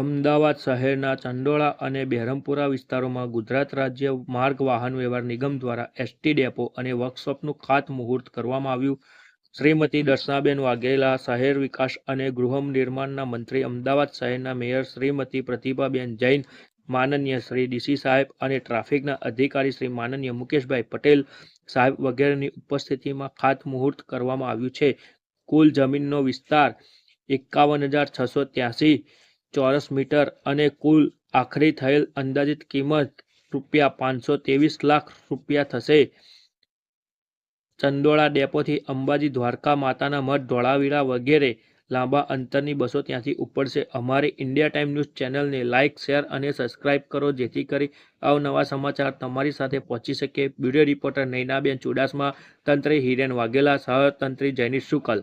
અમદાવાદ શહેરના ચંડોળા અને બહેરામપુરા વિસ્તારોમાં ગુજરાત રાજ્ય માર્ગ વાહન વ્યવહાર નિગમ દ્વારા એસટી ડેપો અને વર્કશોપનું ખાતમુહૂર્ત કરવામાં આવ્યું. શ્રીમતી દર્શનાબેન વાઘેલા, શહેર વિકાસ અને ગૃહ નિર્માણના મંત્રી, અમદાવાદ શહેરના મેયર શ્રીમતી પ્રતિભાબેન જૈન, માનનીય શ્રી ડીસી સાહેબ અને ટ્રાફિકના અધિકારી શ્રી માનનીય મુકેશભાઈ પટેલ સાહેબ વગેરેની ઉપસ્થિતિમાં ખાતમુહૂર્ત કરવામાં આવ્યું છે. કુલ જમીનનો વિસ્તાર 51,683 ચોરસ મીટર અને કુલ આખરી થયેલ અંદાજિત કિંમત ₹523 લાખ થશે. ચંડોળા ડેપોથી અંબાજી, દ્વારકા માતાના મઢ, ધોળાવીરા વગેરે લાંબા અંતરની બસો ત્યાંથી ઉપડશે. અમારી ઇન્ડિયા ટાઈમ ન્યૂઝ ચેનલને લાઇક, શેર અને સબસ્ક્રાઇબ કરો, જેથી કરી અવનવા સમાચાર તમારી સાથે પહોંચી શકે. બ્યુરો રિપોર્ટર નૈનાબેન ચુડાસમા, તંત્રી હિરેન વાઘેલા, સહતંત્રી જૈનિશ શુકલ.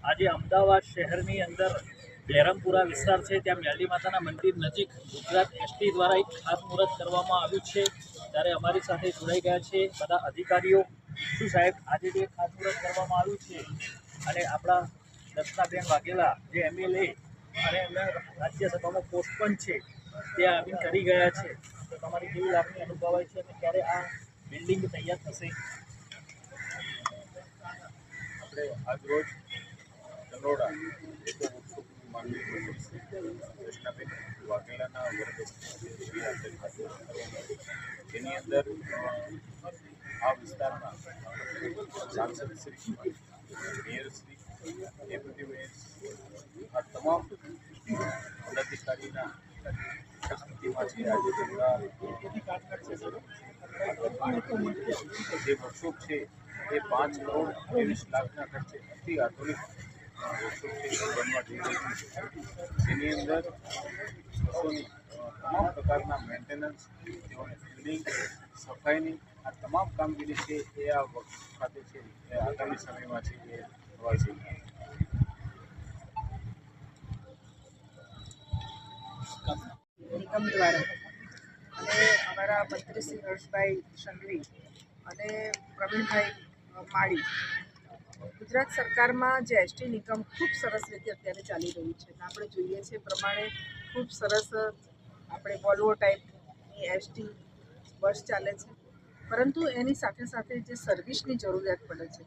આજે અમદાવાદ શહેરની અંદર બહેરામપુરા વિસ્તાર છે, ત્યાં મેરડી માતાના મંદિર નજીક ગુજરાત એસટી દ્વારા એક ખાતમુહૂર્ત કરવામાં આવ્યું છે. ત્યારે અમારી સાથે જોડાઈ ગયા છે બધા અધિકારીઓ. શું સાહેબ, આજે જે ખાતમુહૂર્ત કરવામાં આવ્યું છે અને આપણા દર્શનાબેન વાઘેલા જે MLA અને એમના રાજ્યસભામાં પોસ્ટ પણ છે, ત્યાં આવીને કરી ગયા છે, તો તમારી કેવી લાગણી અનુભવાય છે અને ક્યારે આ બિલ્ડિંગ તૈયાર થશે? આપણે આજરોજ ચંડોળા માનનીય દર્શનાબેન વાઘેલાના એની અંદર આ વિસ્તારના સાંસદ Shri, mayor Shri, deputy mayor, આ તમામ પદાધિકારીના સ્થિતિમાં છે આજે તેમના જે વર્કશોપ છે એ 5 કરોડ 23 લાખના ખર્ચે અતિ આધુનિક વર્કશોપ છે એ બનવા જઈ રહ્યું છે જેની અંદર બસોની તમામ પ્રકારના મેન્ટેનન્સ તેઓને ક્લિનિંગ સફાઈની આ તમામ કામગીરી છે એ આ વર્કશોપ ખાતે છે એ આગામી સમયમાં છે એ થવા જઈ રહી છે. નિગમ દ્વારા અને અમારા મંત્રી શ્રી હર્ષભાઈ સંઘવી અને પ્રવીણભાઈ માળી ગુજરાત સરકારમાં જે એસટી નિગમ ખૂબ સરસ રીતે અત્યારે ચાલી રહ્યું છે. આપણે જોઈએ છીએ પ્રમાણે ખૂબ સરસ આપણે વોલ્વો ટાઈપની એસટી બસ ચાલે છે, પરંતુ એની સાથે સાથે જે સર્વિસની જરૂરિયાત પડે છે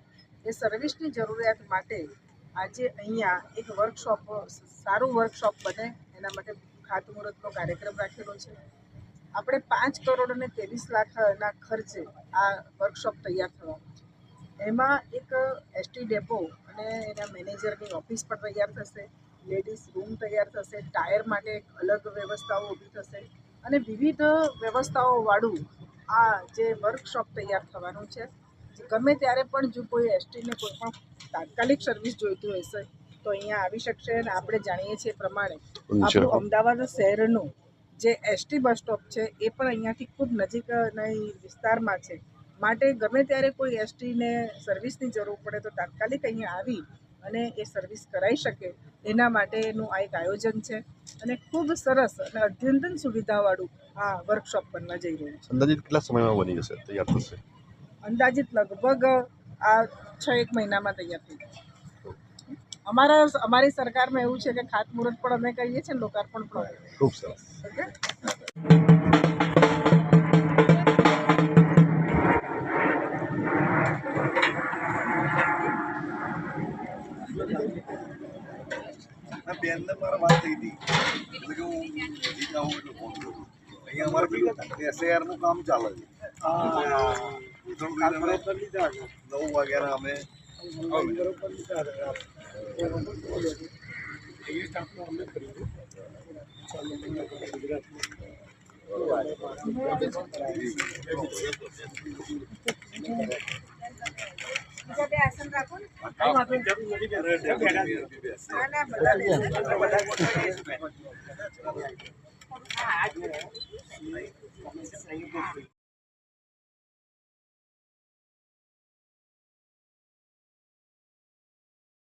એ સર્વિસની જરૂરિયાત માટે આજે અહીંયા એક વર્કશોપ, સારું વર્કશોપ બને એના માટે ખાતમુહૂર્તનો કાર્યક્રમ રાખેલો છે. આપણે 5 કરોડ અને 23 લાખના ખર્ચે આ વર્કશોપ તૈયાર થવાનું છે. એમાં એક એસટી ડેપો અને એના મેનેજરની ઓફિસ પણ તૈયાર થશે, લેડીઝ રૂમ તૈયાર થશે, ટાયર માટે એક અલગ વ્યવસ્થાઓ ઊભી થશે અને વિવિધ વ્યવસ્થાઓવાળું આ જે વર્કશોપ તૈયાર થવાનું છે. ગમે ત્યારે પણ જો કોઈ એસટીને કોઈ પણ તાત્કાલિક સર્વિસ જોઈતી હશે તો અહીંયા આવી શકશે. અને આપણે જાણીએ છીએ પ્રમાણે આપણું અમદાવાદ શહેરનું જે એસટી બસ સ્ટોપ છે એ પણ અહીંયાથી ખૂબ નજીકના વિસ્તારમાં છે. માટે ગમે ત્યારે કોઈ એસટીને સર્વિસની જરૂર પડે તો તાત્કાલિક અહીંયા આવી અને એ સર્વિસ કરાવી શકે એના માટેનું આ એક આયોજન છે અને ખૂબ સરસ અને અદ્યતન સુવિધાવાળું આ વર્કશોપ બનવા જઈ રહ્યું છે. અંદાજિત કેટલા સમયમાં બની જશે, તૈયાર થશે? અંદાજિત લગભગ આ 6-1 મહિનામાં તૈયાર થઈ જશે. અમારી સરકારમાં એવું છે કે ખાતમુહૂર્ત પણ અમે કરીએ છીએ, લોકાર્પણ પણ. ખૂબ સરસ. ઓકે. બેનને મારા વાત થઈ હતી એટલે કે હું જીત આવું એટલે ફોન કરું. અહીંયા અમારે પેલું એસઆઈઆરનું કામ ચાલે છે. 9 વાગ્યાના અમે બીજા બે આસન રાખો ને. બધા